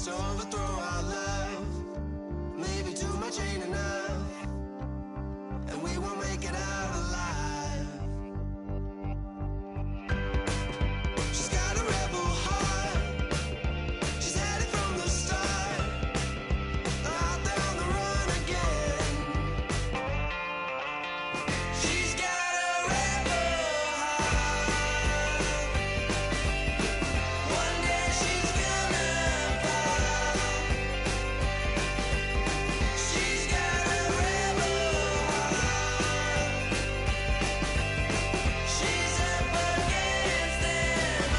to overthrow our love. Maybe too much ain't enough, and we won't make it out alive. She's got a rebel heart, she's had it from the start. Out there on the run again. She's got a rebel heart. One day she's gonna fall. She's got a rebel heart. She's up against them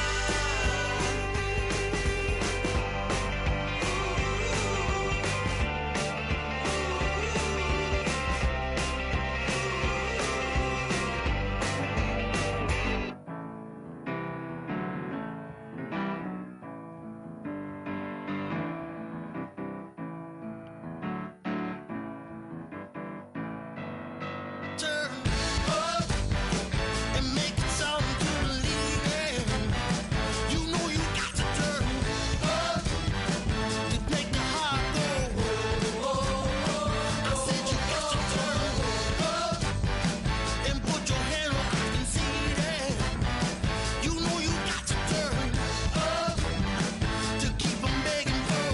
turn up and make it something to believe in. You know you got to turn up to make the heart go. I said you got to turn up and put your hand where I can see that. You know you got to turn up to keep 'em begging for.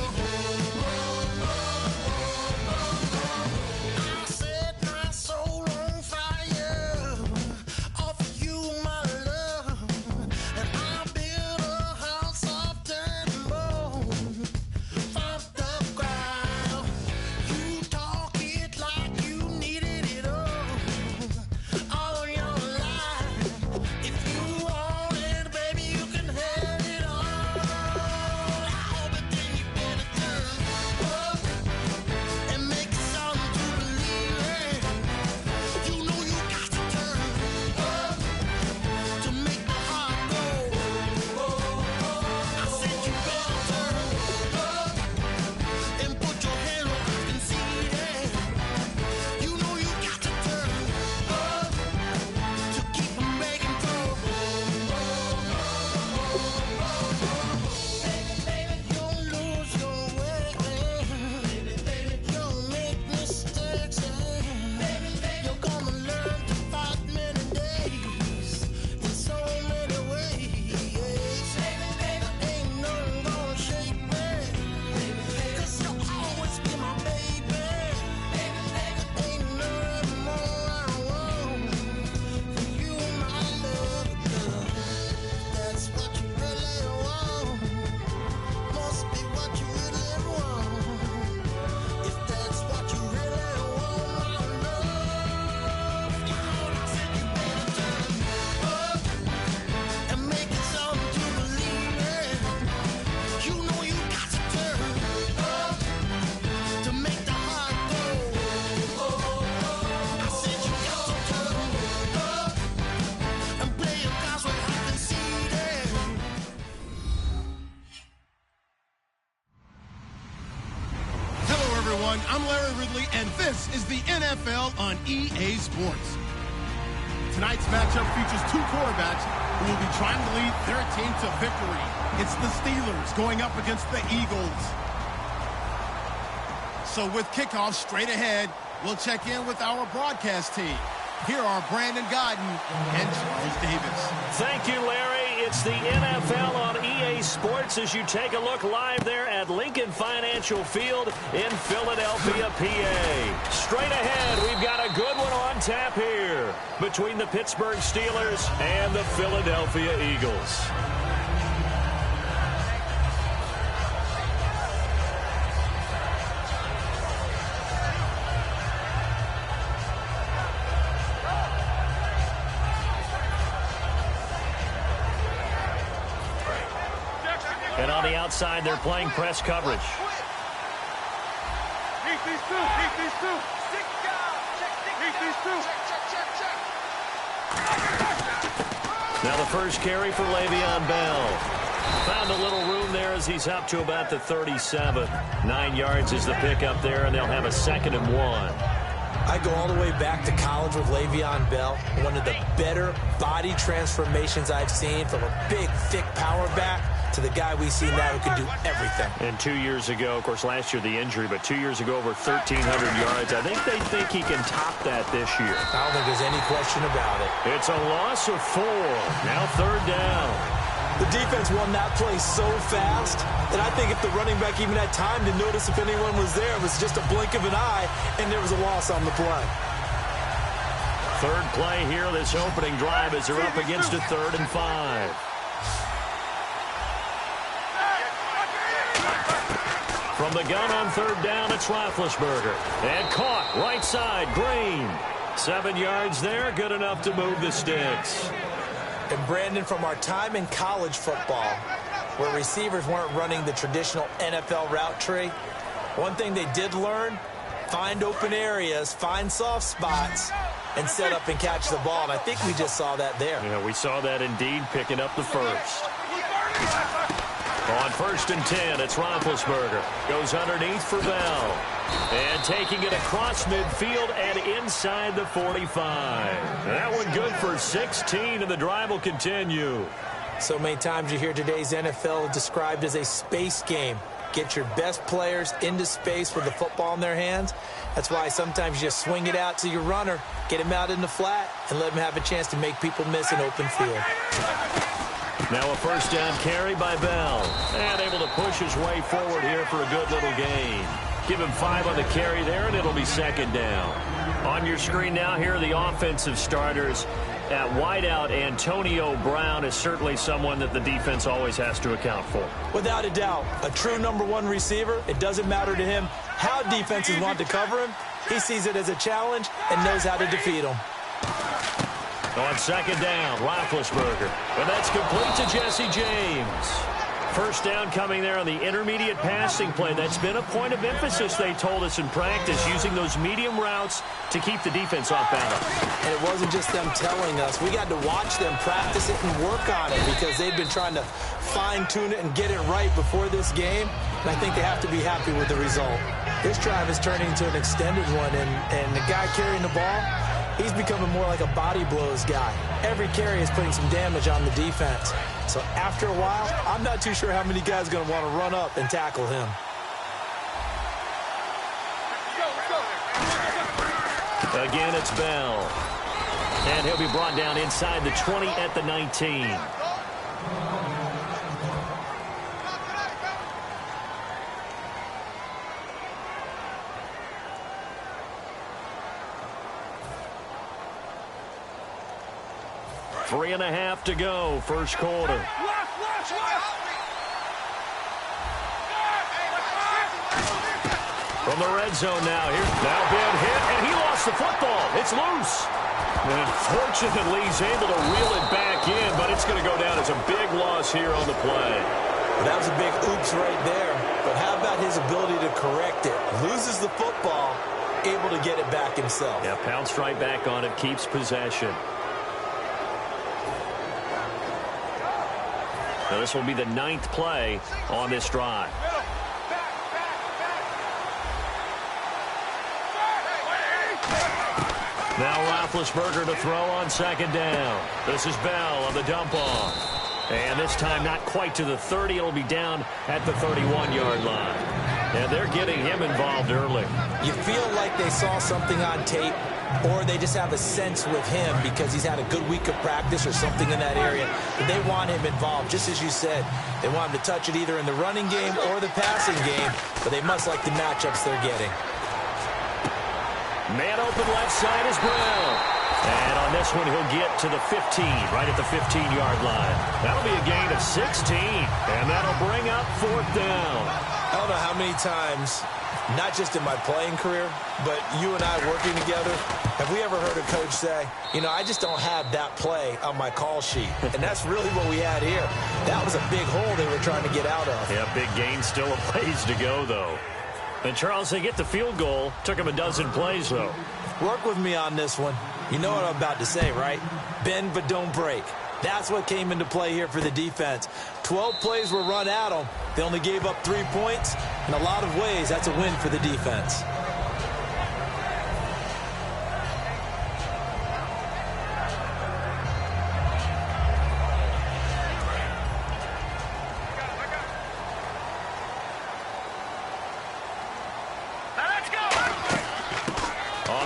I set my soul on fire, offer you my love, and I build a house of dirt and bone, from the ground. You talk it like you needed it all your life. If you want it, baby, you can have it all. But then you better turn up and make it something to believe in. You know you got to turn up to make my heart go. I said you better turn up and put your hand where I can see that. You know you got to turn up to keep 'em begging for. Baby, you'll lose your way. You'll make mistakes. You're gonna learn to fight many days in so many ways. Ain't nothing gonna shake me, 'cause you'll always be my baby. Ain't nothing more I want from you, my love, girl. That's what you really want. Must be what you really want. If that's what you really want, my love, I said you better turn up and make it something to believe in. You know you got to turn up to make the heart go. I said you got to turn up and play your cards where I can see them. Hello, everyone. I'm Larry Ridley, and this is the NFL on EA Sports. Tonight's matchup features two quarterbacks who will be trying to lead their team to victory. It's the Steelers going up against the Eagles. So with kickoff straight ahead, we'll check in with our broadcast team. Here are Brandon Godden and Charles Davis. Thank you, Larry. It's the NFL on EA Sports as you take a look live there at Lincoln Financial Field in Philadelphia, PA. Straight ahead, we've got a good one on tap here between the Pittsburgh Steelers and the Philadelphia Eagles. And on the outside, they're playing press coverage. Keep these two. Keep these two. Keep these two. Now the first carry for Le'Veon Bell. Found a little room there as he's up to about the 37. 9 yards is the pickup there, and they'll have a 2nd and 1. I go all the way back to college with Le'Veon Bell. One of the better body transformations I've seen, from a big, thick power back to the guy we see now who can do everything. And 2 years ago, of course, last year the injury, but 2 years ago over 1,300 yards. I think they think he can top that this year. I don't think there's any question about it. It's a loss of 4. Now 3rd down. The defense won that play so fast that I think if the running back even had time to notice if anyone was there, it was just a blink of an eye, and there was a loss on the play. 3rd play here, this opening drive, as they're up against a 3rd and 5. From the gun on 3rd down, it's Roethlisberger. And caught, right side, Green. 7 yards there, good enough to move the sticks. And Brandon, from our time in college football, where receivers weren't running the traditional NFL route tree, one thing they did learn, find open areas, find soft spots, and set up and catch the ball. And I think we just saw that there. Yeah, we saw that indeed, picking up the first. On 1st and 10, it's Roethlisberger. Goes underneath for Bell. And taking it across midfield and inside the 45. That one good for 16, and the drive will continue. So many times you hear today's NFL described as a space game. Get your best players into space with the football in their hands. That's why sometimes you just swing it out to your runner, get him out in the flat, and let him have a chance to make people miss an open field. Now a 1st down carry by Bell. And able to push his way forward here for a good little gain. Give him 5 on the carry there, and it'll be 2nd down. On your screen now, here are the offensive starters. At wideout, Antonio Brown is certainly someone that the defense always has to account for. Without a doubt, a true #1 receiver. It doesn't matter to him how defenses want to cover him. He sees it as a challenge and knows how to defeat them. On 2nd down, Roethlisberger. And that's complete to Jesse James. 1st down coming there on the intermediate passing play. That's been a point of emphasis, they told us in practice, using those medium routes to keep the defense off balance. And it wasn't just them telling us. We got to watch them practice it and work on it because they've been trying to fine-tune it and get it right before this game. And I think they have to be happy with the result. This drive is turning into an extended one, and the guy carrying the ball, he's becoming more like a body blows guy. Every carry is putting some damage on the defense. So after a while, I'm not too sure how many guys are going to want to run up and tackle him. Again, it's Bell. And he'll be brought down inside the 20 at the 19. Three and a half to go, 1st quarter. From the red zone now. Here, now big hit, and he lost the football. It's loose. And unfortunately, he's able to reel it back in, but it's going to go down as a big loss here on the play. Well, that was a big oops right there. But how about his ability to correct it? Loses the football, able to get it back himself. Yeah, pounced right back on it, keeps possession. Now this will be the 9th play on this drive. Now Roethlisberger to throw on 2nd down. This is Bell on the dump off. And this time not quite to the 30. It'll be down at the 31-yard line. And they're getting him involved early. You feel like they saw something on tape, or they just have a sense with him because he's had a good week of practice or something in that area. But they want him involved, just as you said. They want him to touch it either in the running game or the passing game, but they must like the matchups they're getting. Man open left side is Brown. And on this one, he'll get to the 15, right at the 15-yard line. That'll be a gain of 16, and that'll bring up 4th down. I don't know how many times, not just in my playing career, but you and I working together, have we ever heard a coach say, you know, I just don't have that play on my call sheet. And that's really what we had here. That was a big hole they were trying to get out of. Yeah, big gain, still a ways to go, though. And Charles, they get the field goal. Took him a dozen plays, though. Work with me on this one. You know what I'm about to say, right? Bend but don't break. That's what came into play here for the defense. 12 plays were run at them. They only gave up 3 points. In a lot of ways, that's a win for the defense.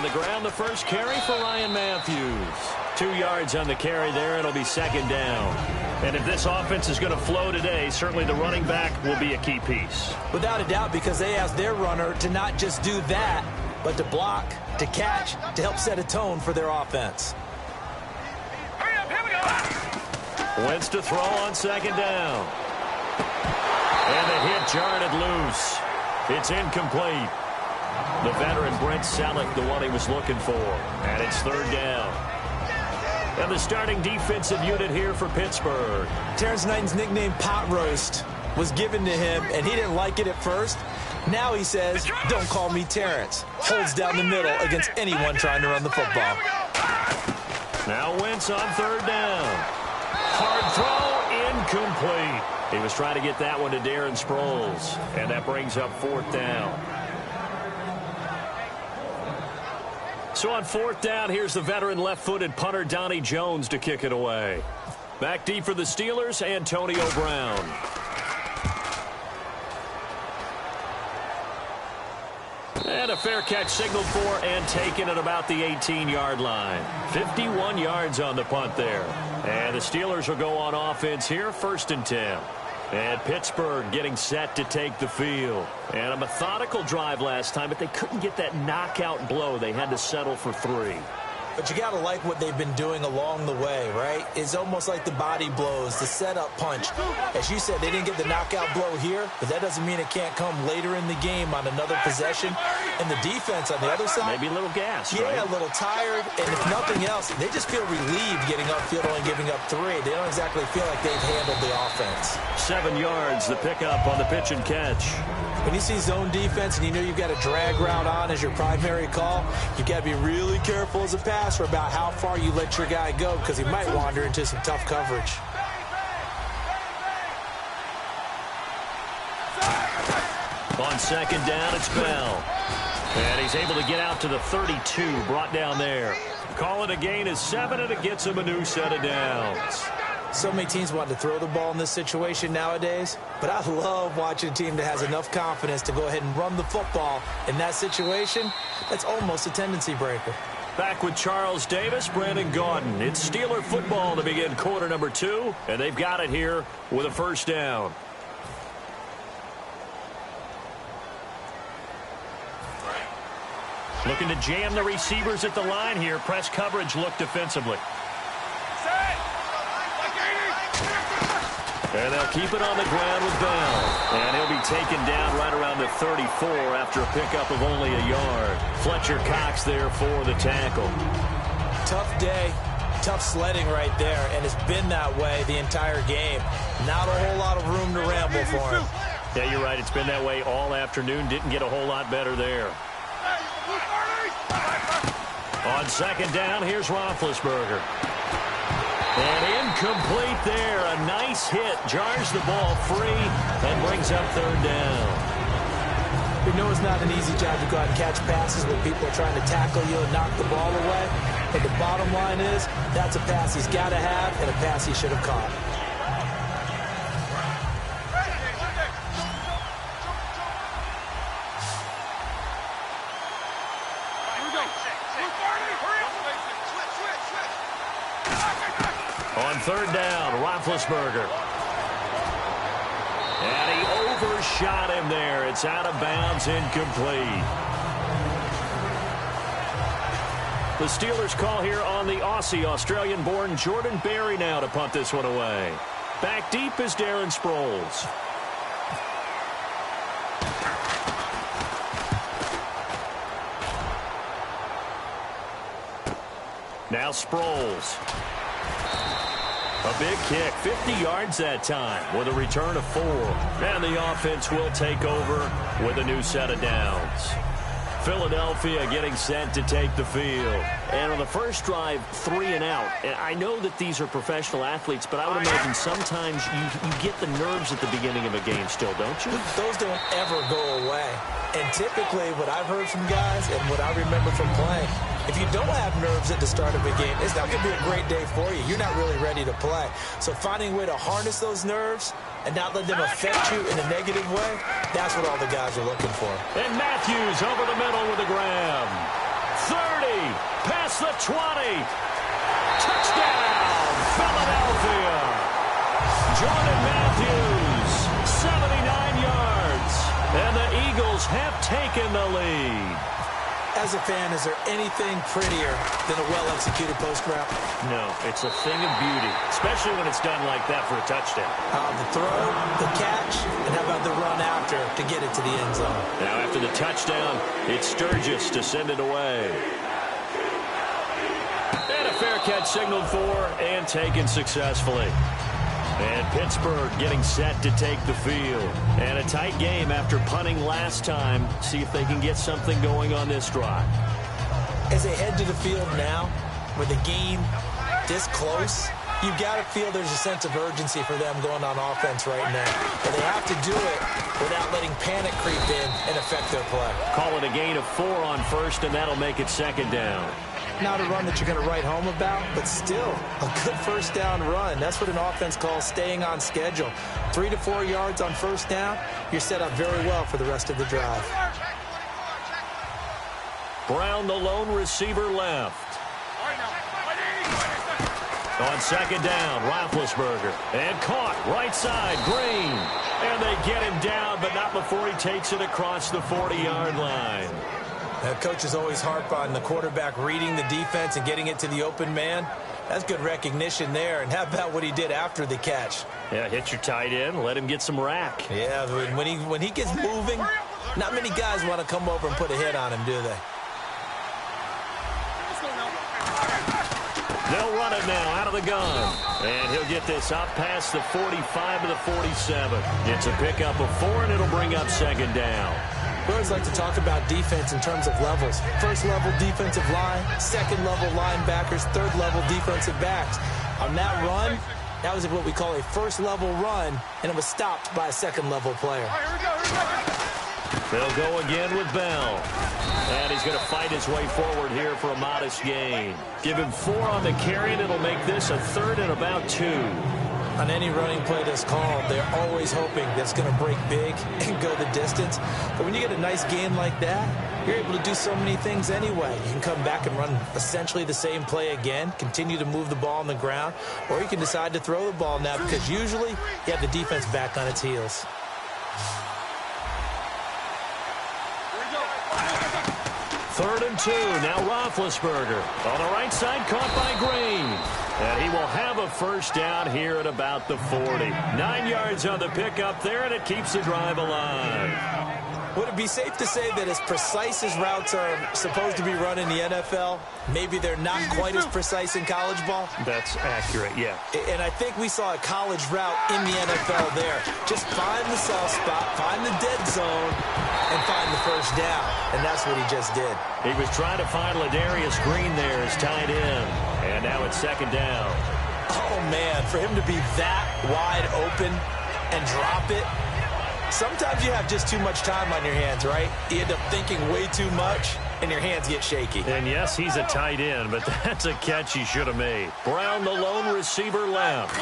On the ground, the first carry for Ryan Matthews. 2 yards on the carry there. It'll be second down. And if this offense is going to flow today, certainly the running back will be a key piece. Without a doubt, because they asked their runner to not just do that, but to block, to catch, to help set a tone for their offense. Hurry up, here we go. Wentz to throw on second down. And the hit jarred loose. It's incomplete. The veteran Brent Selleck, the one he was looking for. And it's third down. And the starting defensive unit here for Pittsburgh. Terrence Knighton's nickname, Pot Roast, was given to him, and he didn't like it at first. Now he says, don't call me Terrence. Holds down the middle against anyone trying to run the football. Now Wentz on third down. Hard throw, incomplete. He was trying to get that one to Darren Sproles, and that brings up fourth down. So on fourth down, here's the veteran left-footed punter Donnie Jones to kick it away. Back deep for the Steelers, Antonio Brown. And a fair catch signaled for and taken at about the 18-yard line. 51 yards on the punt there. And the Steelers will go on offense here, 1st and 10. And Pittsburgh getting set to take the field. And a methodical drive last time, but they couldn't get that knockout blow. They had to settle for 3. But you got to like what they've been doing along the way, right? It's almost like the body blows, the setup punch. As you said, they didn't get the knockout blow here, but that doesn't mean it can't come later in the game on another possession. And the defense on the other side, maybe a little gas, yeah, right? A little tired. And if nothing else, they just feel relieved getting upfield only giving up 3. They don't exactly feel like they've handled the offense. 7 yards, the pickup on the pitch and catch. When you see zone defense and you know you've got a drag route on as your primary call, you've got to be really careful as a passer about how far you let your guy go because he might wander into some tough coverage. On second down, it's Bell. And he's able to get out to the 32, brought down there. Call it a gain of 7, and it gets him a new set of downs. So many teams want to throw the ball in this situation nowadays, but I love watching a team that has enough confidence to go ahead and run the football. In that situation, that's almost a tendency breaker. Back with Charles Davis, Brandon Gaudin. It's Steeler football to begin quarter number 2, and they've got it here with a first down. Looking to jam the receivers at the line here. Press coverage look defensively. And they'll keep it on the ground with Bell. And he'll be taken down right around the 34 after a pickup of only a yard. Fletcher Cox there for the tackle. Tough day, tough sledding right there, and it's been that way the entire game. Not a whole lot of room to ramble for him. Yeah, you're right. It's been that way all afternoon. Didn't get a whole lot better there. On second down, here's Roethlisberger. And incomplete there. A nice hit. Jars the ball free and brings up third down. We know it's not an easy job to go out and catch passes when people are trying to tackle you and knock the ball away. But the bottom line is that's a pass he's got to have and a pass he should have caught. On third down, Roethlisberger. And he overshot him there. It's out of bounds, incomplete. The Steelers call here on the Aussie, Australian-born Jordan Berry now to punt this one away. Back deep is Darren Sproles. Now Sproles. A big kick, 50 yards that time with a return of 4. And the offense will take over with a new set of downs. Philadelphia getting set to take the field. And on the first drive, 3 and out. And I know that these are professional athletes, but I would imagine sometimes you get the nerves at the beginning of a game still, don't you? Those don't ever go away. And typically what I've heard from guys and what I remember from playing, if you don't have nerves at the start of a game, it's not going to be a great day for you. You're not really ready to play. So finding a way to harness those nerves and not let them affect you in a negative way, that's what all the guys are looking for. And Matthews over the middle with a grab. 30, past the 20. Touchdown, Philadelphia. Jordan Matthews, 79 yards. And the Eagles have taken the lead. As a fan, is there anything prettier than a well-executed post route? No, it's a thing of beauty, especially when it's done like that for a touchdown. The throw, the catch, and how about the run after to get it to the end zone? Now, after the touchdown, it's Sturgis to send it away. And a fair catch signaled for and taken successfully. And Pittsburgh getting set to take the field. And a tight game after punting last time. See if they can get something going on this drive. As they head to the field now, with the game this close, you've got to feel there's a sense of urgency for them going on offense right now. But they have to do it without letting panic creep in and affect their play. Call it a gain of 4 on first, and that'll make it second down. Not a run that you're going to write home about, but still a good first down run. That's what an offense calls staying on schedule. 3 to 4 yards on first down, you're set up very well for the rest of the drive. Brown, the lone receiver, left. On second down, Roethlisberger. And caught, right side, Green. And they get him down, but not before he takes it across the 40-yard line. Coaches always harp on the quarterback reading the defense and getting it to the open man. That's good recognition there. And how about what he did after the catch? Yeah, hit your tight end, let him get some rack. Yeah, when he gets moving, not many guys want to come over and put a hit on him, do they? They'll run it now out of the gun. And he'll get this up past the 45 to the 47. It's a pickup of 4, and it'll bring up second down. We always like to talk about defense in terms of levels. First level defensive line, second level linebackers, third level defensive backs. On that run, that was what we call a first level run, and it was stopped by a second level player. They'll go again with Bell. And he's going to fight his way forward here for a modest gain. Give him 4 on the carry, and it'll make this a 3rd and about 2. On any running play that's called, they're always hoping that's going to break big and go the distance. But when you get a nice gain like that, you're able to do so many things anyway. You can come back and run essentially the same play again, continue to move the ball on the ground, or you can decide to throw the ball now because usually you have the defense back on its heels. Third and 2. Now Roethlisberger on the right side, caught by Green. And he will have a first down here at about the 40. 9 yards on the pickup there, and it keeps the drive alive. Would it be safe to say that as precise as routes are supposed to be run in the NFL, maybe they're not quite as precise in college ball? That's accurate, yeah. And I think we saw a college route in the NFL there. Just find the soft spot, find the dead zone, and find the first down. And that's what he just did. He was trying to find Ladarius Green there as tight end. And now it's second down. Oh, man, for him to be that wide open and drop it. Sometimes you have just too much time on your hands, right? You end up thinking way too much, and your hands get shaky. And yes, he's a tight end, but that's a catch he should have made. Brown, the lone receiver, left.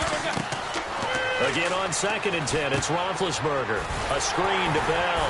Again on second and 10, it's Roethlisberger. A screen to Bell.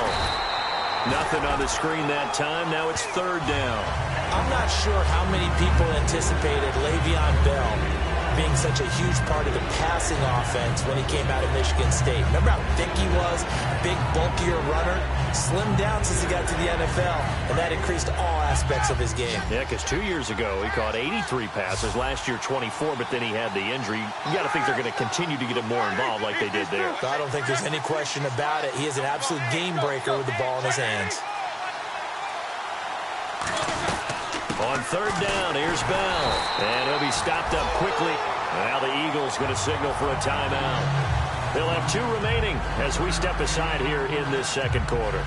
Nothing on the screen that time. Now it's third down. I'm not sure how many people anticipated Le'Veon Bell being such a huge part of the passing offense when he came out of Michigan State. Remember how thick he was? Big, bulkier runner. Slimmed down since he got to the NFL, and that increased all aspects of his game. Yeah, because 2 years ago, he caught 83 passes. Last year, 24, but then he had the injury. You got to think they're going to continue to get him more involved like they did there. I don't think there's any question about it. He is an absolute game breaker with the ball in his hands. On third down, here's Bell. And he'll be stopped up quickly. Now the Eagles going to signal for a timeout. They'll have 2 remaining as we step aside here in this second quarter.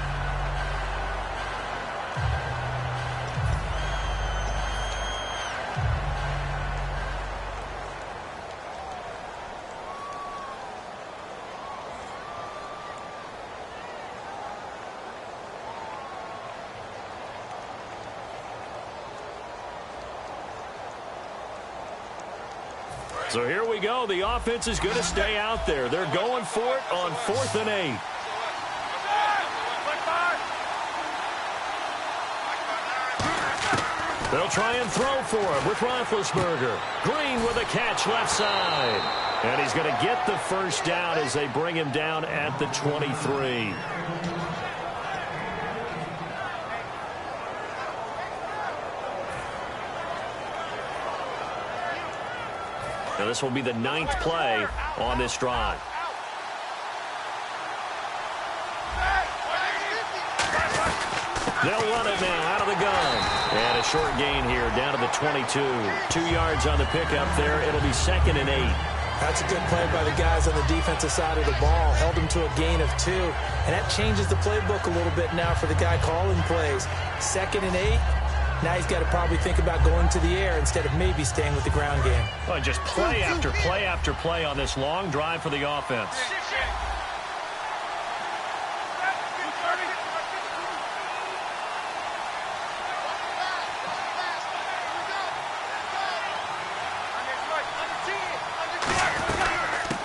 So here we go. The offense is going to stay out there. They're going for it on 4th and 8. They'll try and throw for him with Roethlisberger. Green with a catch left side. And he's going to get the first down as they bring him down at the 23. Now this will be the 9th play on this drive. They'll run it now out of the gun. And a short gain here down to the 22. 2 yards on the pickup there. It'll be 2nd and 8. That's a good play by the guys on the defensive side of the ball. Held him to a gain of 2. And that changes the playbook a little bit now for the guy calling plays. 2nd and 8. Now he's got to probably think about going to the air instead of maybe staying with the ground game. Well, just play after play after play on this long drive for the offense.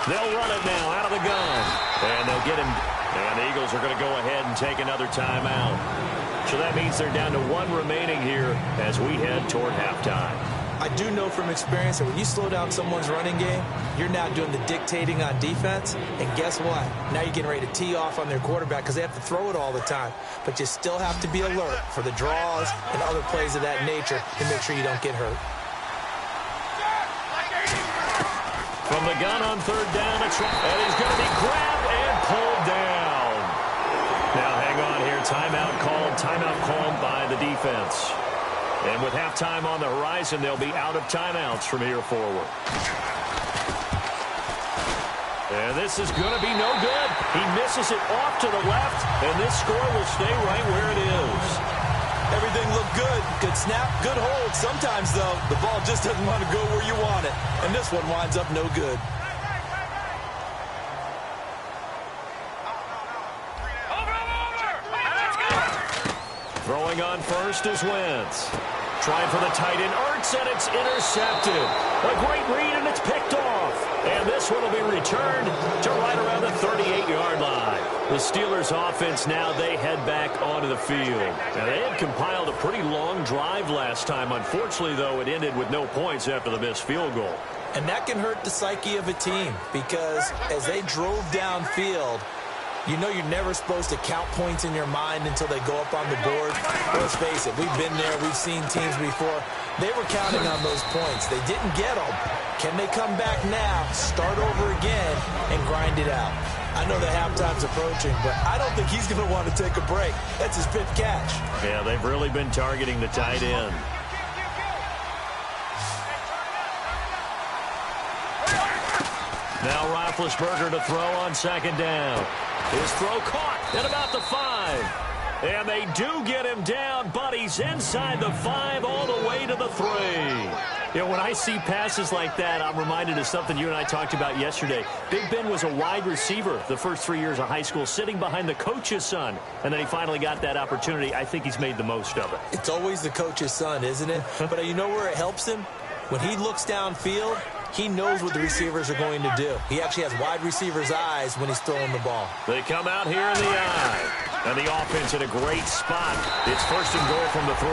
They'll run it now out of the gun. And they'll get him. And the Eagles are going to go ahead and take another timeout. So that means they're down to 1 remaining here as we head toward halftime. I do know from experience that when you slow down someone's running game, you're now doing the dictating on defense. And guess what? Now you're getting ready to tee off on their quarterback because they have to throw it all the time. But you still have to be alert for the draws and other plays of that nature to make sure you don't get hurt. From the gun on 3rd down, and he's going to be grabbed and pulled down. Now hang on here. Timeout called by the defense. And with halftime on the horizon, they'll be out of timeouts from here forward. And this is going to be no good. He misses it off to the left, and this score will stay right where it is. Everything looked good. Good snap, good hold. Sometimes, though, the ball just doesn't want to go where you want it. And this one winds up no good. Throwing on first is Wentz. Trying for the tight end, Ertz, and it's intercepted. A great read, and it's picked off. And this one will be returned to right around the 38-yard line. The Steelers' offense now, they head back onto the field. Now, they had compiled a pretty long drive last time. Unfortunately, though, it ended with no points after the missed field goal. And that can hurt the psyche of a team because as they drove downfield, you know you're never supposed to count points in your mind until they go up on the board. Let's face it, we've been there. We've seen teams before. They were counting on those points. They didn't get them. Can they come back now, start over again, and grind it out? I know the halftime's approaching, but I don't think he's going to want to take a break. That's his 5th catch. Yeah, they've really been targeting the tight end. Now Roethlisberger to throw on 2nd down. His throw caught at about the 5. And they do get him down, but he's inside the 5 all the way to the 3. You know, when I see passes like that, I'm reminded of something you and I talked about yesterday. Big Ben was a wide receiver the first 3 years of high school, sitting behind the coach's son. And then he finally got that opportunity. I think he's made the most of it. It's always the coach's son, isn't it? But you know where it helps him? When he looks downfield, he knows what the receivers are going to do. He actually has wide receivers' eyes when he's throwing the ball. They come out here in the eye. And the offense in a great spot. It's 1st and goal from the 3.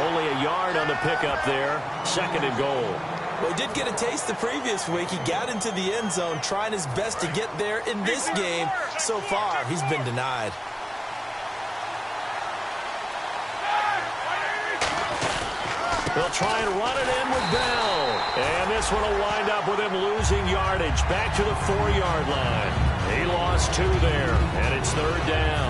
Only a yard on the pickup there. 2nd and goal. Well, he did get a taste the previous week. He got into the end zone trying his best to get there in this game. So far, he's been denied. They'll try and run it in with Bell. And this one will wind up with him losing yardage back to the 4-yard line. He lost 2 there, and it's 3rd down.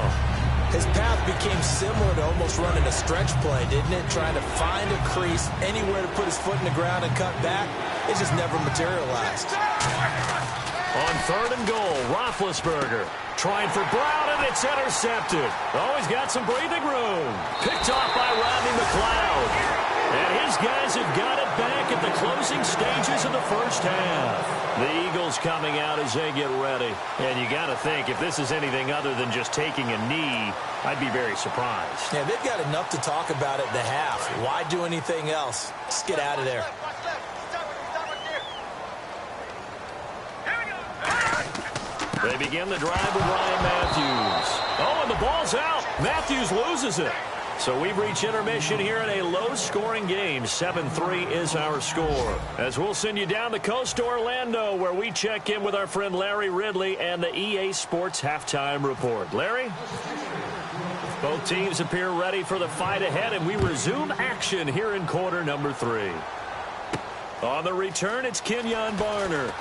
His path became similar to almost running a stretch play, didn't it? Trying to find a crease, anywhere to put his foot in the ground and cut back. It just never materialized. On 3rd and goal, Roethlisberger trying for Brown, and it's intercepted. Oh, he's got some breathing room. Picked off by Rodney McLeod. And his guys have got it back at the closing stages of the first half. The Eagles coming out as they get ready. And you got to think, if this is anything other than just taking a knee, I'd be very surprised. Yeah, they've got enough to talk about at the half. Why do anything else? Just get out of there. They begin the drive with Ryan Matthews. Oh, and the ball's out. Matthews loses it. So we've reached intermission here in a low-scoring game. 7-3 is our score. As we'll send you down the coast to Orlando, where we check in with our friend Larry Ridley and the EA Sports Halftime Report. Larry? Both teams appear ready for the fight ahead, and we resume action here in quarter number 3. On the return, it's Kenyon Barner.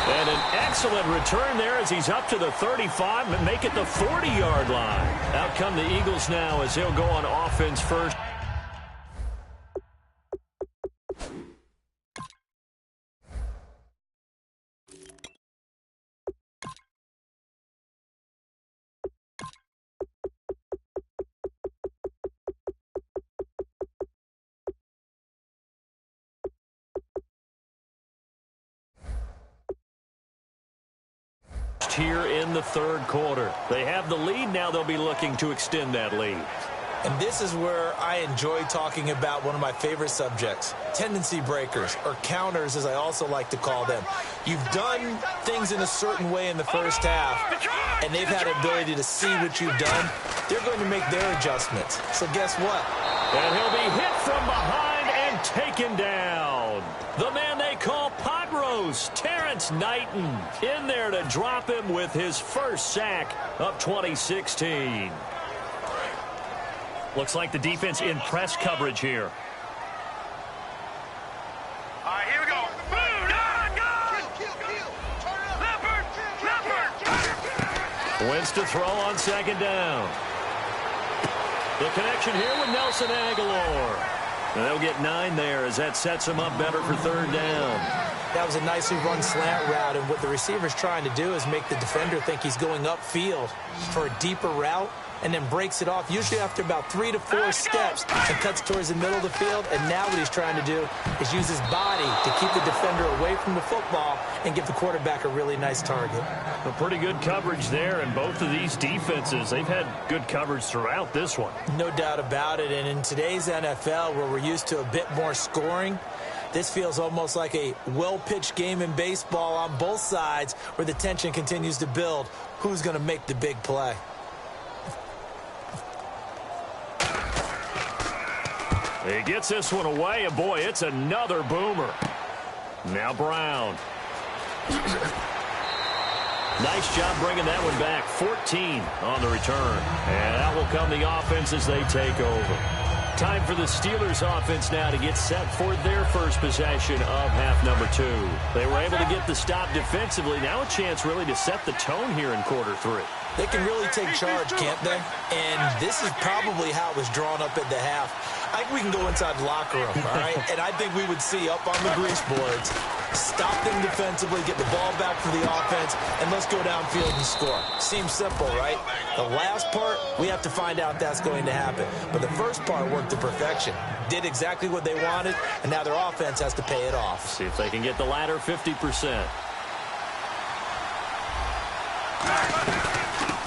And an excellent return there as he's up to the 35 and make it the 40-yard line. Out come the Eagles now as he'll go on offense first. Here in the third quarter. They have the lead. Now they'll be looking to extend that lead. And this is where I enjoy talking about one of my favorite subjects, tendency breakers, or counters as I also like to call them. You've done things in a certain way in the first half, and they've had the ability to see what you've done. They're going to make their adjustments. So guess what? And he'll be hit from behind and taken down. The man they call Pot Roast, Terrence Knighton, in there to drop him with his first sack of 2016. Looks like the defense in press coverage here. All right, here we go. Wins to throw on second down. The connection here with Nelson Aguilar. And they'll get 9 there as that sets him up better for third down. That was a nicely run slant route, and what the receiver's trying to do is make the defender think he's going upfield for a deeper route, and then breaks it off, usually after about 3 to 4 steps, and cuts towards the middle of the field. And now what he's trying to do is use his body to keep the defender away from the football and give the quarterback a really nice target. A pretty good coverage there, and both of these defenses, they've had good coverage throughout this one. No doubt about it, and in today's NFL, where we're used to a bit more scoring, this feels almost like a well-pitched game in baseball on both sides where the tension continues to build. Who's going to make the big play? He gets this one away, and boy, it's another boomer. Now Brown. Nice job bringing that one back. 14 on the return. And that will come the offense as they take over. Time for the Steelers offense now to get set for their first possession of half number 2. They were able to get the stop defensively. Now a chance really to set the tone here in quarter 3. They can really take charge, can't they? And this is probably how it was drawn up at the half. I think we can go inside the locker room, all right? And I think we would see up on the grease boards, stop them defensively, get the ball back for the offense, and let's go downfield and score. Seems simple, right? The last part, we have to find out that's going to happen. But the first part worked to perfection. Did exactly what they wanted, and now their offense has to pay it off. See if they can get the latter 50%.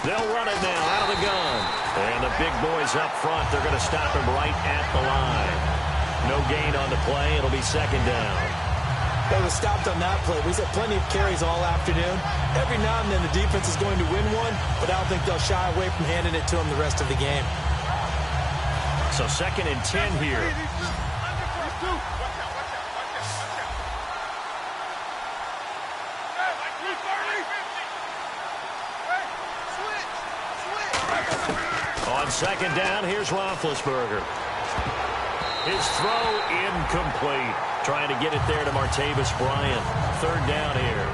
They'll run it now out of the gun. And the big boys up front, they're going to stop him right at the line. No gain on the play. It'll be second down. They were stopped on that play. We've had plenty of carries all afternoon. Every now and then the defense is going to win one, but I don't think they'll shy away from handing it to them the rest of the game. So second and 10 here. On second down, here's Roethlisberger. His throw incomplete. Trying to get it there to Martavis Bryant. Third down here.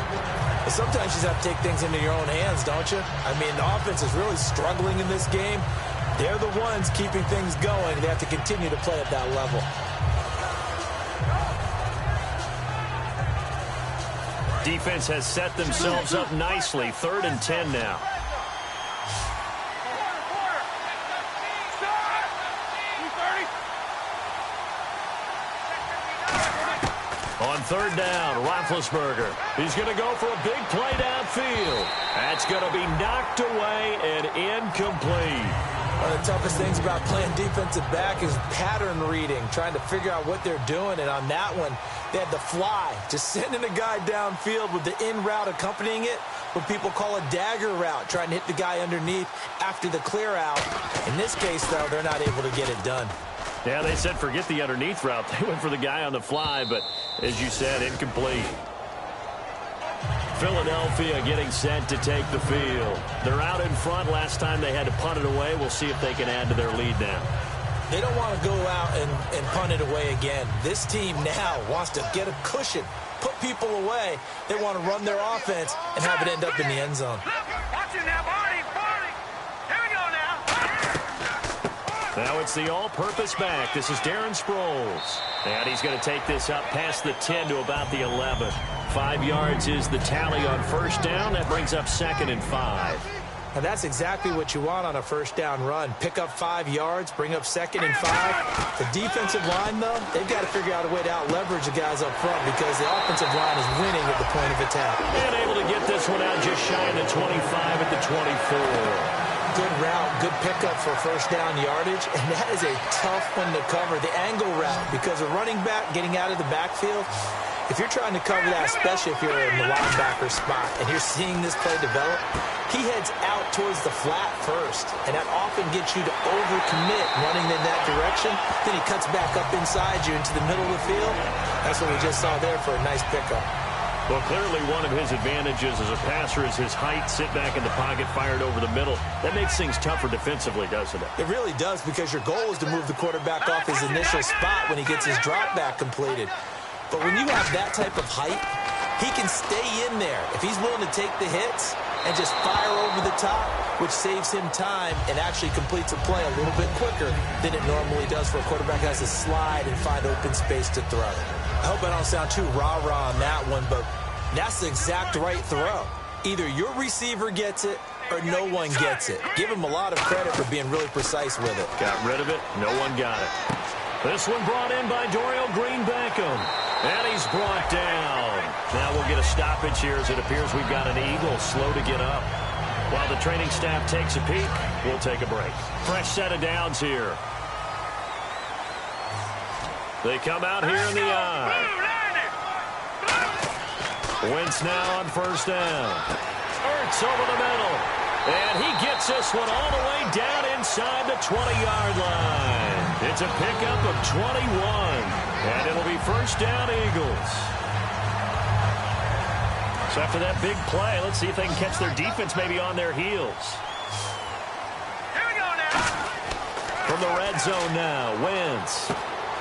But sometimes you just have to take things into your own hands, don't you? I mean, the offense is really struggling in this game. They're the ones keeping things going. They have to continue to play at that level. Defense has set themselves up nicely. Third and 10 now. On third down, Roethlisberger. He's going to go for a big play downfield. That's going to be knocked away and incomplete. One of the toughest things about playing defensive back is pattern reading, trying to figure out what they're doing. And on that one, they had the fly, just sending a guy downfield with the in route accompanying it, what people call a dagger route, trying to hit the guy underneath after the clear out. In this case, though, they're not able to get it done. Yeah, they said forget the underneath route. They went for the guy on the fly, but as you said, incomplete. Philadelphia getting set to take the field. They're out in front. Last time they had to punt it away. We'll see if they can add to their lead now. They don't want to go out and punt it away again. This team now wants to get a cushion, put people away. They want to run their offense and have it end up in the end zone. Watch it now, Barney. Here we go now. Now it's the all-purpose back. This is Darren Sproles. And he's going to take this up past the 10 to about the 11. 5 yards is the tally on first down. That brings up 2nd and 5. And that's exactly what you want on a first down run. Pick up 5 yards, bring up 2nd and 5. The defensive line, though, they've got to figure out a way to out-leverage the guys up front because the offensive line is winning at the point of attack. And able to get this one out just shy of the 25 at the 24. Good route, good pickup for first down yardage, and that is a tough one to cover, the angle route, because a running back getting out of the backfield, if you're trying to cover that, especially if you're in the linebacker spot and you're seeing this play develop, he heads out towards the flat first, and that often gets you to overcommit running in that direction. Then he cuts back up inside you into the middle of the field. That's what we just saw there for a nice pickup. Well, clearly one of his advantages as a passer is his height, sit back in the pocket, fired over the middle. That makes things tougher defensively, doesn't it? It really does, because your goal is to move the quarterback off his initial spot when he gets his drop back completed. But when you have that type of height, he can stay in there if he's willing to take the hits and just fire over the top, which saves him time and actually completes a play a little bit quicker than it normally does for a quarterback who has to slide and find open space to throw. I hope I don't sound too rah-rah on that one, but that's the exact right throw. Either your receiver gets it or no one gets it. Give him a lot of credit for being really precise with it. Got rid of it. No one got it. This one brought in by Dorial Green-Beckham. And he's brought down. Now we'll get a stoppage here as it appears we've got an Eagle slow to get up. While the training staff takes a peek, we'll take a break. Fresh set of downs here. They come out here in the eye. Wentz now on first down. Ertz over the middle. And he gets this one all the way down inside the 20-yard line. It's a pickup of 21. And it'll be first down, Eagles. So after that big play, let's see if they can catch their defense maybe on their heels. Here we go now. From the red zone now, Wentz.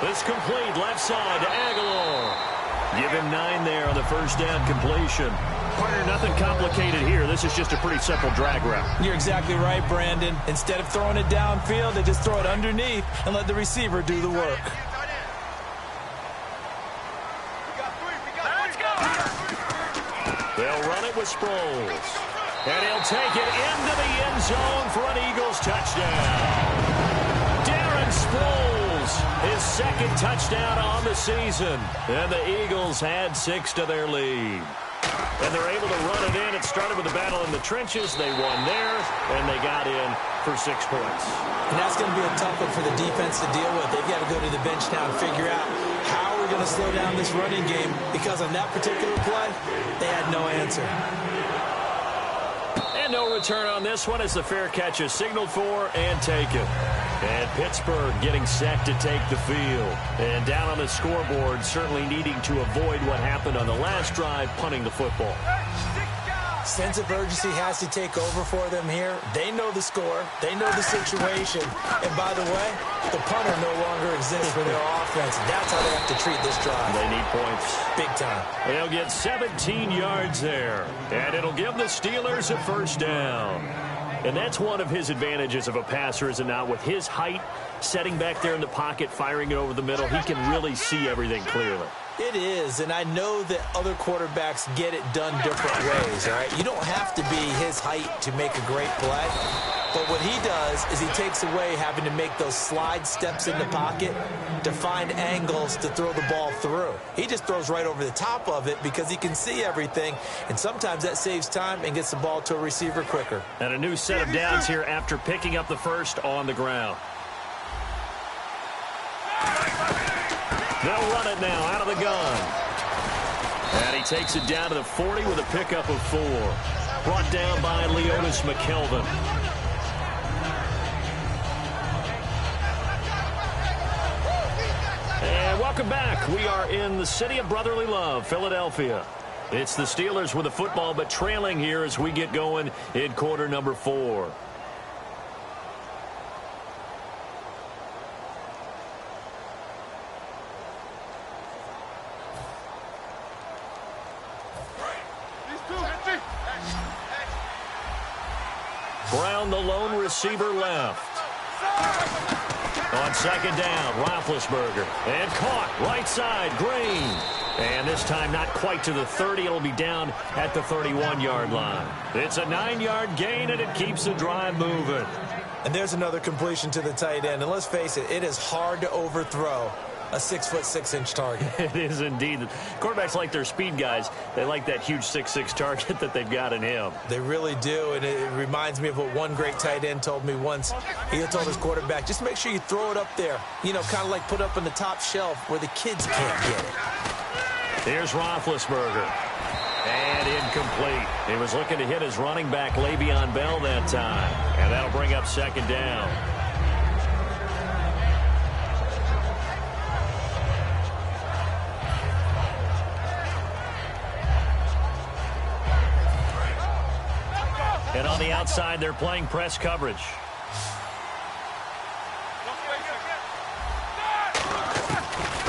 It's complete, left side to Aguilar. Give him 9 there on the first down completion. Partner, nothing complicated here. This is just a pretty simple drag route. You're exactly right, Brandon. Instead of throwing it downfield, they just throw it underneath and let the receiver do the work. Let's go. They'll run it with Sproles. And he'll take it into the end zone for an Eagles touchdown. Darren Sproles, his second touchdown on the season. And the Eagles add 6 to their lead. And they're able to run it in. It started with a battle in the trenches. They won there, and they got in for 6 points. And that's going to be a tough one for the defense to deal with. They've got to go to the bench now and figure out how we're going to slow down this running game, because on that particular play, they had no answer. And no return on this one as the fair catch is signaled for and taken. And Pittsburgh getting set to take the field. And down on the scoreboard, certainly needing to avoid what happened on the last drive, punting the football. Sense of urgency has to take over for them here. They know the score. They know the situation. And by the way, the punter no longer exists for their offense. That's how they have to treat this drive. They need points. Big time. They'll get 17 yards there. And it'll give the Steelers a first down. And that's one of his advantages of a passer, is it not? With his height, setting back there in the pocket, firing it over the middle, he can really see everything clearly. It is, and I know that other quarterbacks get it done different ways, all right? You don't have to be his height to make a great play, But what he does is he takes away having to make those slide steps in the pocket to find angles to throw the ball through. He just throws right over the top of it because he can see everything, and sometimes that saves time and gets the ball to a receiver quicker. And a new set of downs here after picking up the first on the ground. They'll run it now out of the gun. And he takes it down to the 40 with a pickup of 4. Brought down by Leonis McKelvin. And welcome back. We are in the city of brotherly love, Philadelphia. It's the Steelers with the football, but trailing here as we get going in quarter number 4. Brown, the lone receiver, left. On second down, Roethlisberger. And caught, right side, Green. And this time not quite to the 30. It'll be down at the 31-yard line. It's a 9-yard gain, and it keeps the drive moving. And there's another completion to the tight end. And let's face it, it is hard to overthrow a 6'6" target. It is indeed. Quarterbacks like their speed guys. They like that huge 6'6" target that they've got in him. They really do, and it reminds me of what one great tight end told me once. He told his quarterback, just make sure you throw it up there. You know, kind of like put up on the top shelf where the kids can't get it. Here's Roethlisberger. And incomplete. He was looking to hit his running back, Le'Veon Bell, that time. And that'll bring up second down. And on the outside, they're playing press coverage.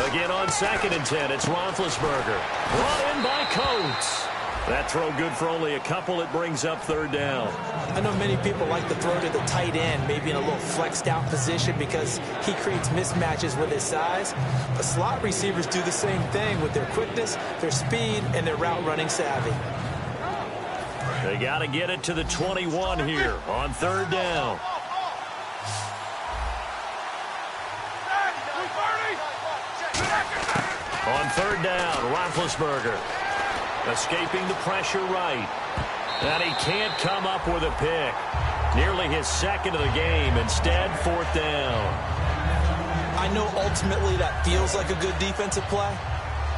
Again on 2nd and 10, it's Roethlisberger. Brought in by Coates. That throw good for only a couple. It brings up third down. I know many people like to throw to the tight end, maybe in a little flexed out position because he creates mismatches with his size. But slot receivers do the same thing with their quickness, their speed, and their route running savvy. They got to get it to the 21 here on third down. On third down, Roethlisberger escaping the pressure right. And he can't come up with a pick. Nearly his second of the game. Instead, fourth down. I know ultimately that feels like a good defensive play,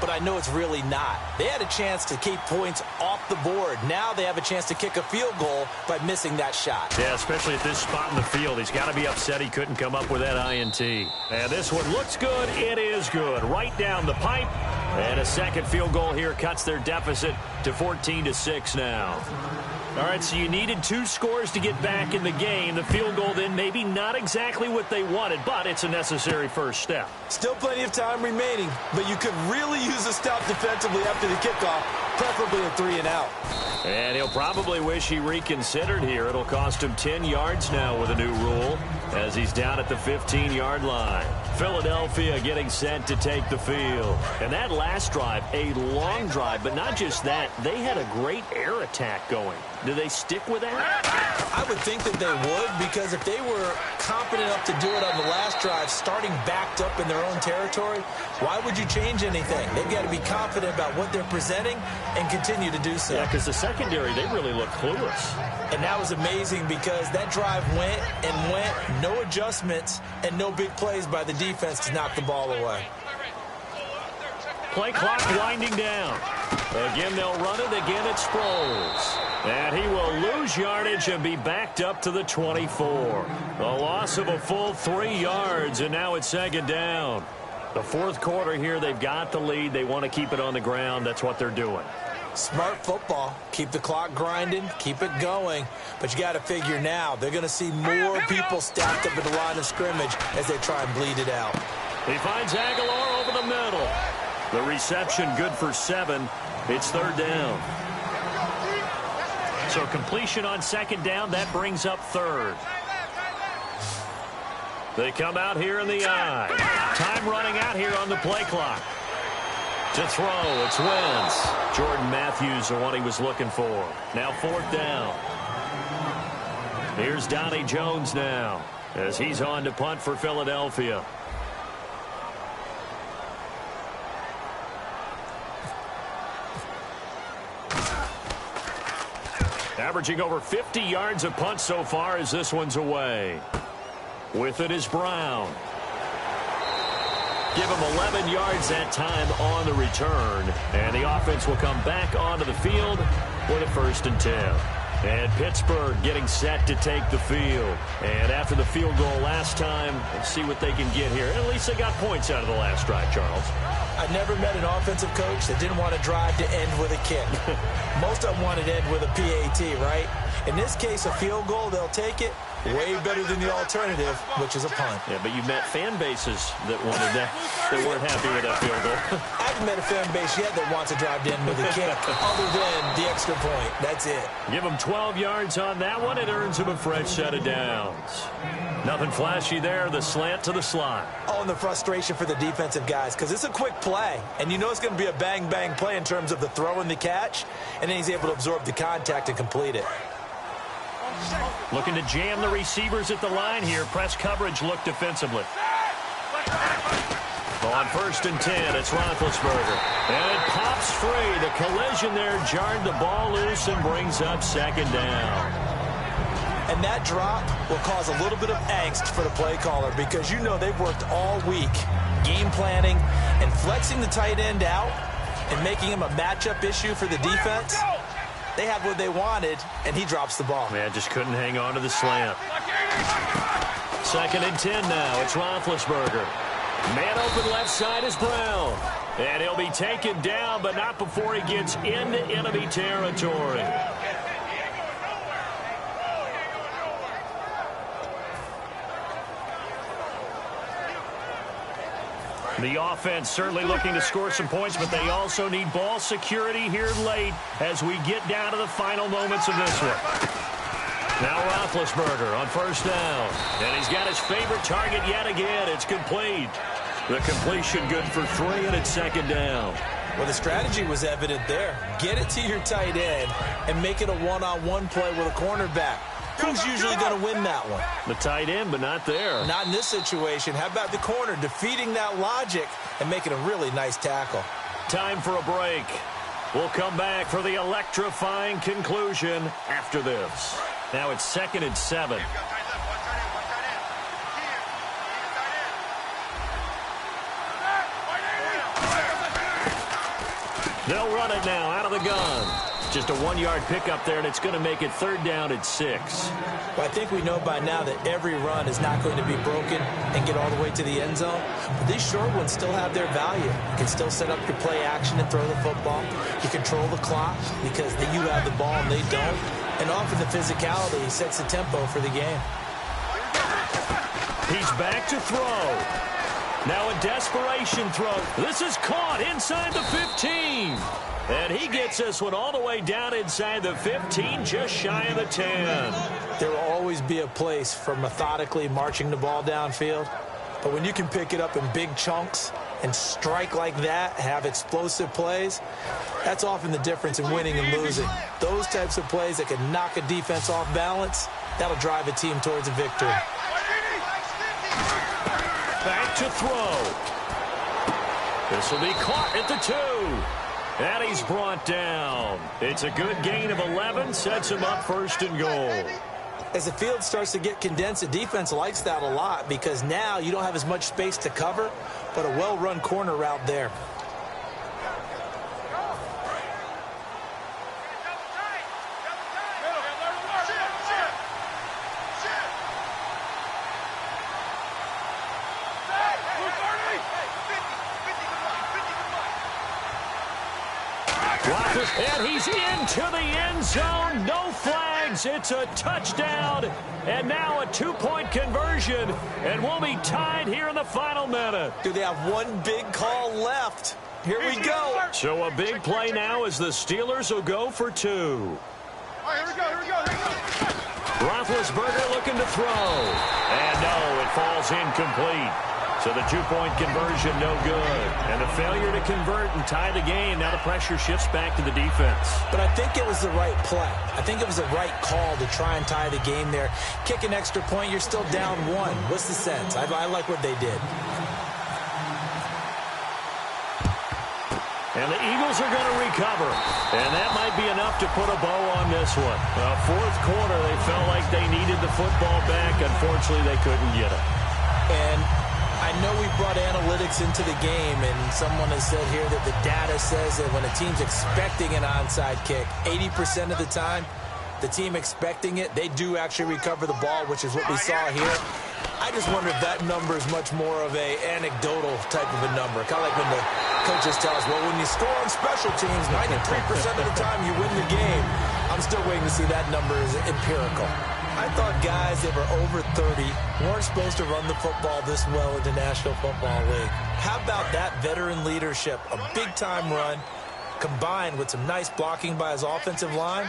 but I know it's really not. They had a chance to keep points off the board. Now they have a chance to kick a field goal by missing that shot. Yeah, especially at this spot in the field. He's got to be upset he couldn't come up with that INT. And this one looks good. It is good. Right down the pipe. And a second field goal here cuts their deficit to 14-6 now. All right, so you needed 2 scores to get back in the game. The field goal then maybe not exactly what they wanted, but it's a necessary first step. Still plenty of time remaining, but you could really use a stop defensively after the kickoff, preferably a 3-and-out. And he'll probably wish he reconsidered here. It'll cost him 10 yards now with a new rule as he's down at the 15-yard line. Philadelphia getting set to take the field. And that last drive, a long drive, but not just that. They had a great air attack going. Do they stick with that? I would think that they would, because if they were confident enough to do it on the last drive, starting backed up in their own territory, why would you change anything? They've got to be confident about what they're presenting and continue to do so. Yeah, because the secondary, they really look clueless. And that was amazing because that drive went and went, no adjustments, and no big plays by the defense to knock the ball away. Play clock winding down. Again, they'll run it. Again, it's Sproles. And he will lose yardage and be backed up to the 24. A loss of a full 3 yards, and now it's second down. The fourth quarter here, they've got the lead. They want to keep it on the ground. That's what they're doing. Smart football. Keep the clock grinding. Keep it going. But you got to figure now, they're going to see more people stacked up at the line of scrimmage as they try and bleed it out. He finds Aguilar over the middle. The reception good for 7. It's third down. So completion on second down, that brings up third. They come out here in the eye. Time running out here on the play clock. To throw, it's Wentz. Jordan Matthews, the one he was looking for. Now fourth down. Here's Donnie Jones now as he's on to punt for Philadelphia. Averaging over 50 yards a punt so far as this one's away. With it is Brown. Give him 11 yards that time on the return. And the offense will come back onto the field with a 1st and 10. And Pittsburgh getting set to take the field. And after the field goal last time, let's see what they can get here. At least they got points out of the last drive, Charles. I never met an offensive coach that didn't want to drive to end with a kick. Most of them wanted to end with a PAT, right? In this case, a field goal, they'll take it. Way better than the alternative, which is a punt. Yeah, but you met fan bases that wanted that, that weren't happy with that field goal. I haven't met a fan base yet that wants to drive to end with a kick other than the extra point. That's it. Give him 12 yards on that one. It earns him a fresh set of downs. Nothing flashy there. The slant to the slot. Oh, and the frustration for the defensive guys because it's a quick play. And you know it's going to be a bang-bang play in terms of the throw and the catch. And then he's able to absorb the contact and complete it. Looking to jam the receivers at the line here. Press coverage look defensively. On 1st and 10, it's Roethlisberger. And it pops free. The collision there jarred the ball loose and brings up 2nd down. And that drop will cause a little bit of angst for the play caller because you know they've worked all week game planning and flexing the tight end out and making him a matchup issue for the defense. They have what they wanted, and he drops the ball. Man, just couldn't hang on to the slant. 2nd and 10 now. It's Roethlisberger. Man open left side is Brown. And he'll be taken down, but not before he gets into enemy territory. The offense certainly looking to score some points, but they also need ball security here late as we get down to the final moments of this one. Now Roethlisberger on 1st down. And he's got his favorite target yet again. It's complete. The completion good for 3, and it's 2nd down. Well, the strategy was evident there. Get it to your tight end and make it a one-on-one play with a cornerback. Who's usually going to win that one? The tight end, but not there. Not in this situation. How about the corner defeating that logic and making a really nice tackle? Time for a break. We'll come back for the electrifying conclusion after this. Now it's 2nd and 7. They'll run it now out of the gun. Just a 1-yard pickup there, and it's going to make it 3rd down at 6. Well, I think we know by now that every run is not going to be broken and get all the way to the end zone. But these short ones still have their value. You can still set up your play action and throw the football. You control the clock because you have the ball and they don't. And often the physicality sets the tempo for the game. He's back to throw. Now a desperation throw. This is caught inside the 15. And he gets this one all the way down inside the 15, just shy of the 10. There will always be a place for methodically marching the ball downfield. But when you can pick it up in big chunks and strike like that, have explosive plays, that's often the difference in winning and losing. Those types of plays that can knock a defense off balance, that'll drive a team towards a victory. Back to throw. This will be caught at the 2. And he's brought down. It's a good gain of 11, sets him up 1st and goal. As the field starts to get condensed, the defense likes that a lot because now you don't have as much space to cover, but a well-run corner route there. And he's into the end zone. No flags. It's a touchdown. And now a 2-point conversion. And we'll be tied here in the final minute. Do they have one big call left? Here we go. So a big play now as the Steelers will go for 2. All right, here we go. Roethlisberger looking to throw. And no, it falls incomplete. So the two-point conversion, no good. And the failure to convert and tie the game. Now the pressure shifts back to the defense. But I think it was the right play. I think it was the right call to try and tie the game there. Kick an extra point, you're still down one. What's the sense? I like what they did. And the Eagles are going to recover. And that might be enough to put a bow on this one. Fourth quarter, they felt like they needed the football back. Unfortunately, they couldn't get it. And I know we brought analytics into the game, and someone has said here that the data says that when a team's expecting an onside kick, 80% of the time, the team expecting it, they do actually recover the ball, which is what we saw here. I just wonder if that number is much more of a anecdotal type of a number. Kind of like when the coaches tell us, well, when you score on special teams, 93% of the time you win the game. I'm still waiting to see that number is empirical. I thought guys that were over 30 weren't supposed to run the football this well in the National Football League. How about that veteran leadership, a big-time run, combined with some nice blocking by his offensive line,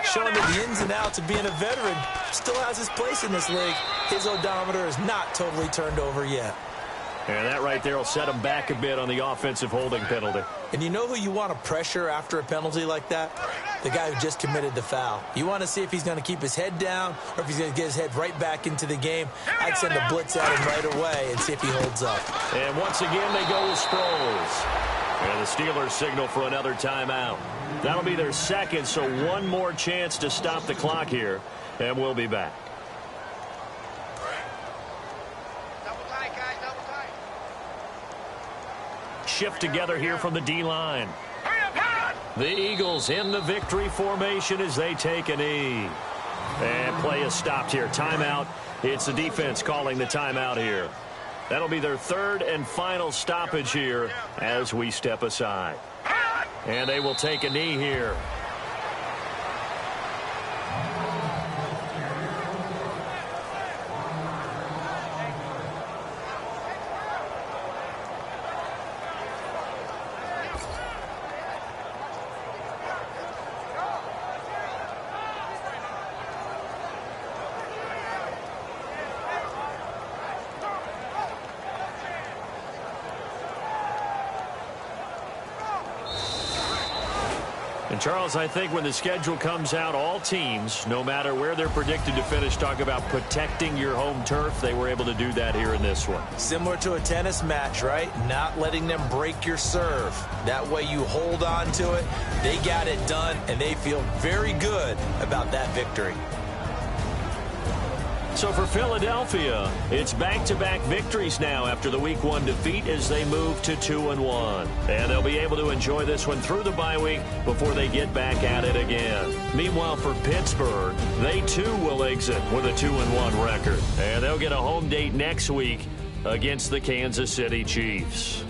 showing that the ins and outs of being a veteran still has his place in this league. His odometer is not totally turned over yet. And that right there will set him back a bit on the offensive holding penalty. And you know who you want to pressure after a penalty like that? The guy who just committed the foul. You want to see if he's going to keep his head down or if he's going to get his head right back into the game. I'd send a blitz at him right away and see if he holds up. And once again, they go with Sproles. And the Steelers signal for another timeout. That'll be their second, so one more chance to stop the clock here, and we'll be back. Double tight, guys, double tight. Shift together here from the D-line. The Eagles in the victory formation as they take a knee. And play is stopped here. Timeout. It's the defense calling the timeout here. That'll be their third and final stoppage here as we step aside. And they will take a knee here. And Charles, I think when the schedule comes out, all teams, no matter where they're predicted to finish, talk about protecting your home turf. They were able to do that here in this one. Similar to a tennis match, right? Not letting them break your serve. That way you hold on to it. They got it done, and they feel very good about that victory. So for Philadelphia, it's back-to-back victories now after the Week 1 defeat as they move to 2-1. And they'll be able to enjoy this one through the bye week before they get back at it again. Meanwhile, for Pittsburgh, they too will exit with a 2-1 record. And they'll get a home date next week against the Kansas City Chiefs.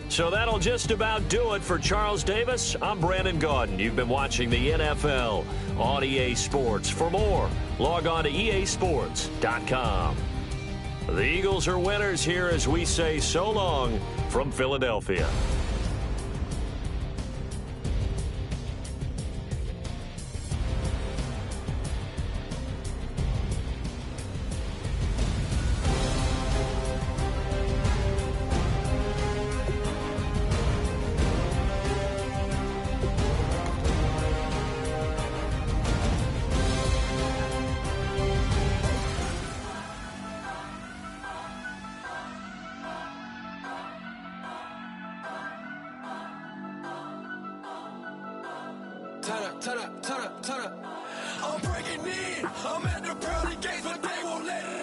So that'll just about do it for Charles Davis. I'm Brandon Gaudin. You've been watching the NFL on EA Sports. For more, log on to easports.com. The Eagles are winners here as we say so long from Philadelphia. Turn up. I'm breaking in. I'm at the pearly gates, but they won't let it